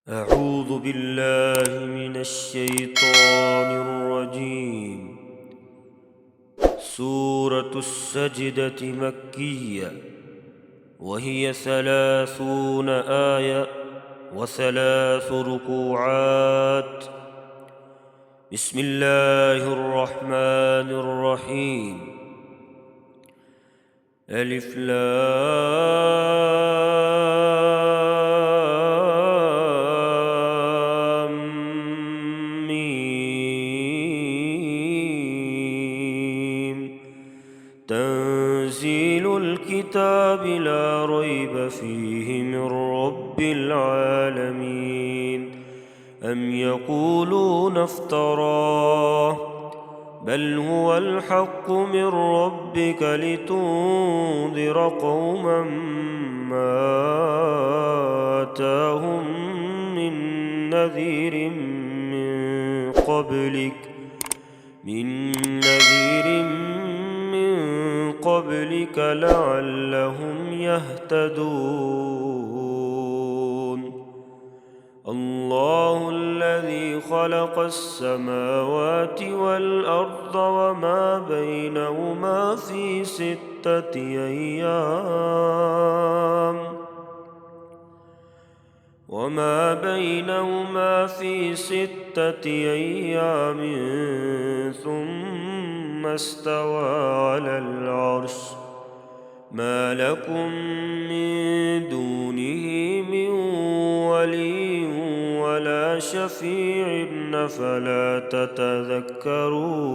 أعوذ بالله من الشيطان الرجيم. سورة السجدة مكية، وهي 30 آية و3 ركوعات. بسم الله الرحمن الرحيم. ألف لام ميم. تنزيل الكتاب لا ريب فيه من رب العالمين. أم يقولون افتراه، بل هو الحق من ربك لتنذر قوما ما آتاهم من نذير من قبلك لعلهم يهتدون. الله الذي خلق السماوات والأرض وما بينهما في 6 أيام ثم استوى على العرش. ما لكم من دونه من ولي ولا شفيع أفلا تتذكرون.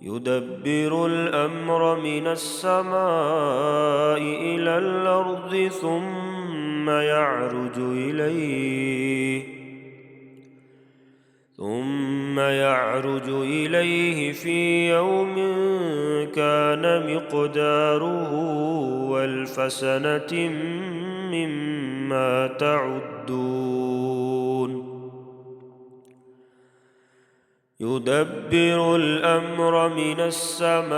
يدبر الأمر من السماء إلى الأرض ثم يعرج إليه في يوم كان مقداره ألف سنة مما تعدون. يدبر الأمر من السماء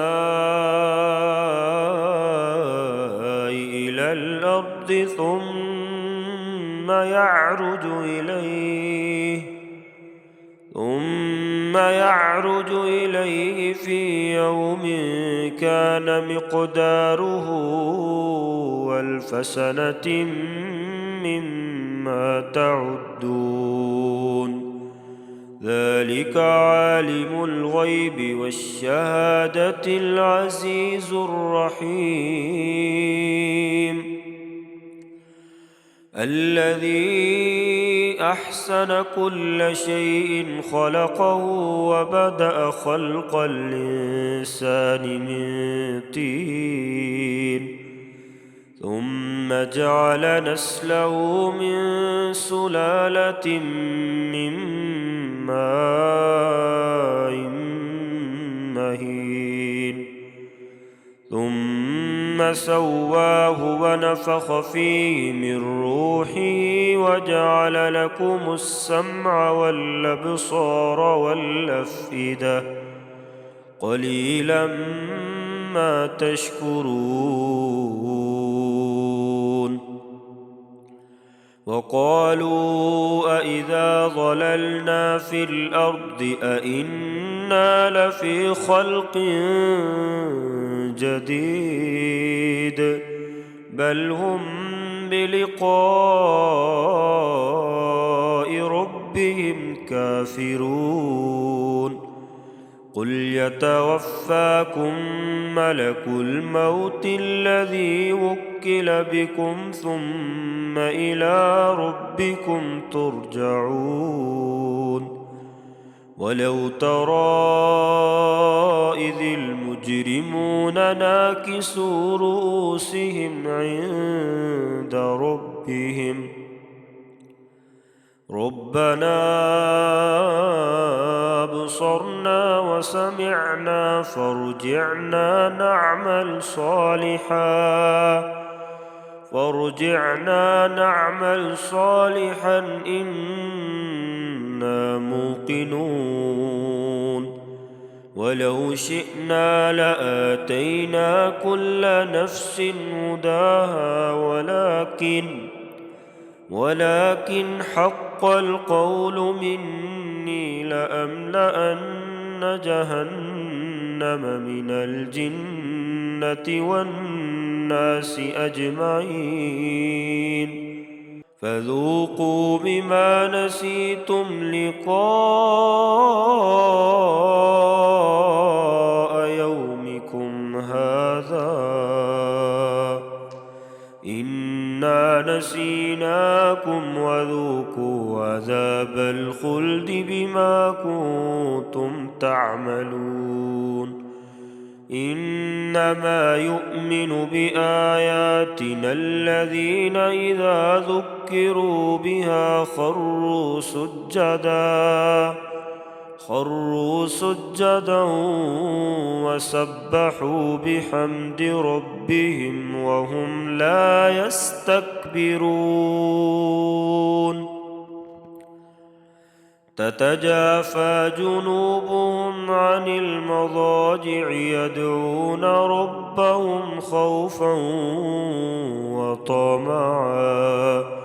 إلى الأرض ثم يعرج إليه في يوم كان مقداره ألف سنة مما تعدون. ذلك عالم الغيب والشهادة العزيز الرحيم. الذي أحسن كل شيء خلقه وبدأ خلق الإنسان من طين ثم جعل نسله من سلالة من ماء مهين ثم سواه ونفخ فيه من روحه وجعل لكم السمع والأبصار والأفئدة قليلا ما تشكرون. وقالوا أإذا ضللنا في الأرض أإنا لفي خلق جديد بل هم بلقاء ربهم كافرون. قل يتوفاكم ملك الموت الذي وكل بكم ثم إلى ربكم ترجعون. ولو ترى إذ المجرمون ناكسوا رؤوسهم عند ربهم ربنا أبصرنا وسمعنا فارجعنا نعمل صالحا إنا موقنون. ولو شئنا لآتينا كل نفس هداها ولكن حق القول مني لأملأن جهنم من الجنة والناس أجمعين فذوقوا بما نسيتم لقاء يومكم هذا إنا نسيناكم وذوقوا عذاب الخلد بما كنتم تعملون إنما يؤمن بآياتنا الذين إذا ذكروا بها خروا سجدا وسبحوا بحمد ربهم وهم لا يستكبرون تتجافى جنوبهم عن المضاجع يدعون ربهم خوفا وطمعا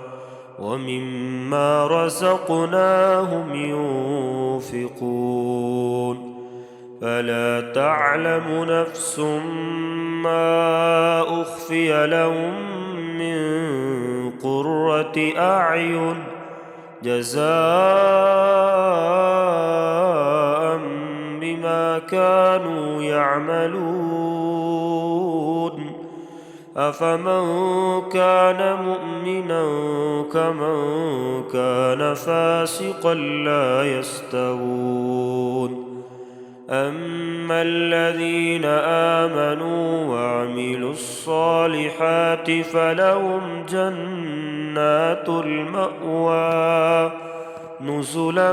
ومما رزقناهم ينفقون فلا تعلم نفس ما أخفي لهم من قرة أعين جزاء بما كانوا يعملون أفمن كان مؤمنا كمن كان فاسقا لا يستوون أما الذين آمنوا وعملوا الصالحات فلهم جنات المأوى نزلا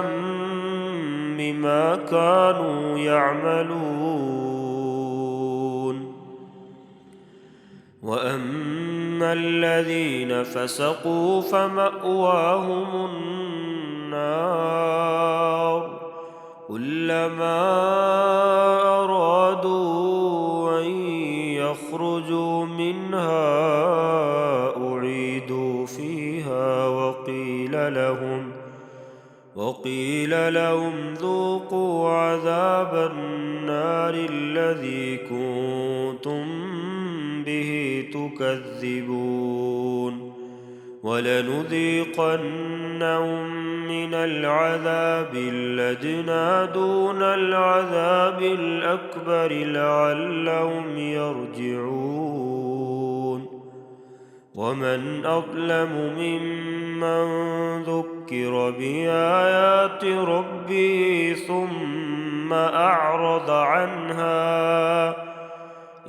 بما كانوا يعملون وأما الذين فسقوا فمأواهم النار كلما أرادوا أن يخرجوا منها أعيدوا فيها وقيل لهم ذوقوا عذاب النار الذي كنتم به تكذبون ولنذيقنهم من العذاب الأدنى دون العذاب الأكبر لعلهم يرجعون ومن أظلم ممن ذكر بآيات ربه ثم أعرض عنها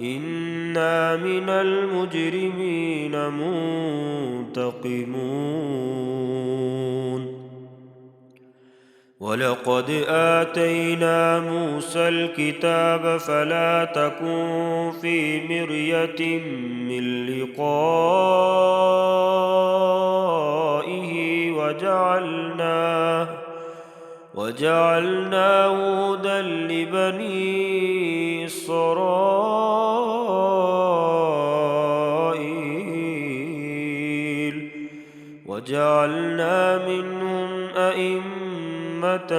إنا من المجرمين منتقمون ولقد آتينا موسى الكتاب فلا تكن في مرية من لقائه وجعلناه هدى لبني إسرائيل وجعلنا منهم أئمة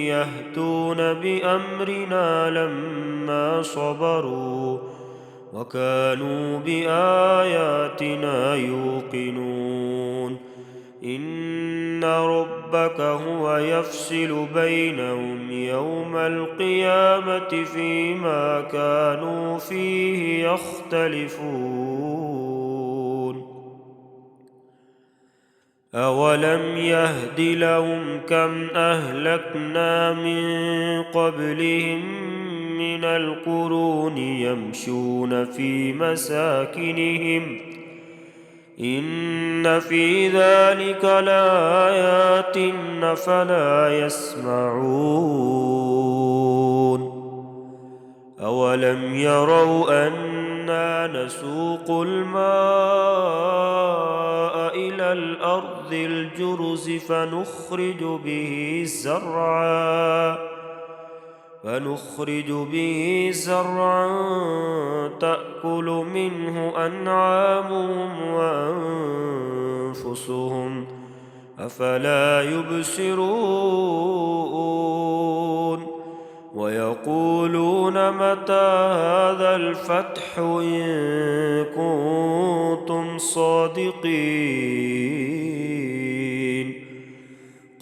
يهدون بأمرنا لما صبروا وكانوا بآياتنا يوقنون إن ربك هو يفصل بينهم يوم القيامة فيما كانوا فيه يختلفون أولم يهد لهم كم أهلكنا من قبلهم من القرون يمشون في مساكنهم إن في ذلك لآيات أفلا يسمعون أولم يروا أنا نسوق الماء إلى الأرض الجرز فنخرج به زرعا تأكل تأكل منه أنعامهم وأنفسهم أفلا يبصرون ويقولون متى هذا الفتح إن كنتم صادقين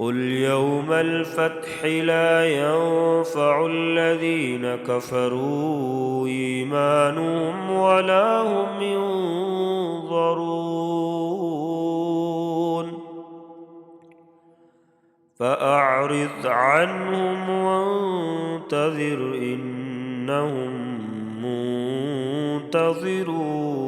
قل يوم الفتح لا ينفع الذين كفروا إيمانهم ولا هم ينظرون فأعرض عنهم وانتظر إنهم منتظرون